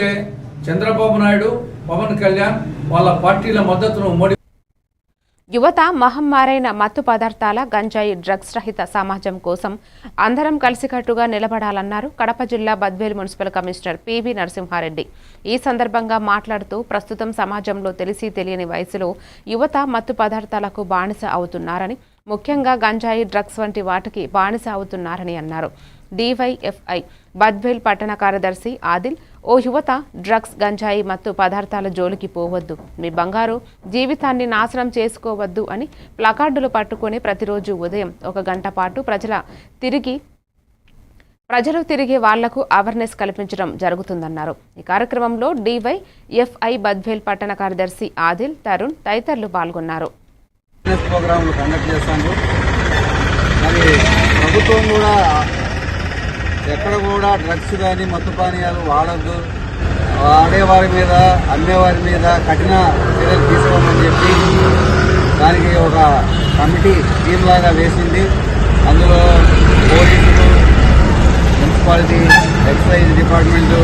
లేకపోతే చంద్రబాబు నాయుడు, పవన్ కళ్యాణ్ వాళ్ళ పార్టీల మద్దతును మోడీ. యువత మహమ్మారైన మత్తు పదార్థాల గంజాయి డ్రగ్స్ రహిత సమాజం కోసం అందరం కలిసికట్టుగా నిలబడాలన్నారు కడప జిల్లా Badvel municipal commissioner PV Narasimha Reddy. ఈ సందర్భంగా మాట్లాడుతూ ప్రస్తుతం సమాజంలో తెలిసి తెలియని వయసులో యువత మత్తు పదార్థాలకు బానిస అవుతున్నారని, ముఖ్యంగా గంజాయి డ్రగ్స్ వంటి వాటికి బానిస అవుతున్నారని అన్నారు. డివైఎఫ్ఐ బద్వేల్ పట్టణ కార్యదర్శి ఆదిల్, ఓ యువత డ్రగ్స్ గంజాయి మత్తు పదార్థాల జోలికి పోవద్దు, మీ బంగారు జీవితాన్ని నాశనం చేసుకోవద్దు అని ప్లకార్డులు పట్టుకొని ప్రతిరోజు ఉదయం 1 గంట పాటు ప్రజలు తిరిగే వాళ్లకు అవేర్నెస్ కల్పించడం జరుగుతుందన్నారు. ఈ కార్యక్రమంలో డివైఎఫ్ఐ బద్వేల్ పట్టణ కార్యదర్శి ఆదిల్, తరుణ్ తదితరులు పాల్గొన్నారు. ప్రభుత్వం కూడా ఎక్కడ కూడా డ్రగ్స్ కానీ మత్తు పానీయాలు వాడద్దు, వాడేవారి మీద అమ్మేవారి మీద కఠిన చర్యలు తీసుకోమని చెప్పి దానికి ఒక కమిటీ టీం లాగా వేసింది. అందులో పోలీసులు, మున్సిపాలిటీ, ఎక్సైజ్ డిపార్ట్మెంటు,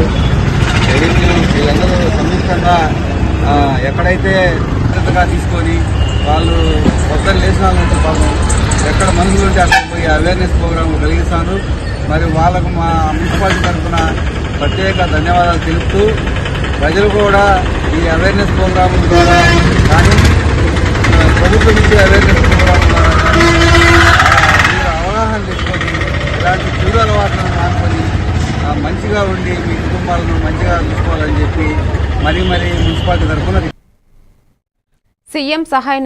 రెవెన్యూ వీళ్ళందరూ సంయుక్తంగా ఎక్కడైతే జాగ్రత్తగా తీసుకొని వాళ్ళు పొద్దున్న లేచిన వాళ్ళంటే పాపం ఎక్కడ మనుషులు ఉంటే అక్కడ పోయి అవేర్నెస్ ప్రోగ్రాం కలిగిస్తాను. మరి వాళ్ళకు మా మున్సిపాలిటీ తరఫున ప్రత్యేక ధన్యవాదాలు తెలుపుతూ ప్రజలు కూడా ఈ అవేర్నెస్ ప్రోగ్రాం ద్వారా కానీ ప్రభుత్వం నుంచి అవేర్నెస్ ప్రోగ్రాం ద్వారా మీరు అవగాహన తెచ్చుకొని ఇలాంటి చెడు అలవాట్లను మానుకొని మంచిగా ఉండి మీ కుటుంబాలను మంచిగా చూసుకోవాలని చెప్పి మరీ మున్సిపాలిటీ తరఫున సీఎం సహాయ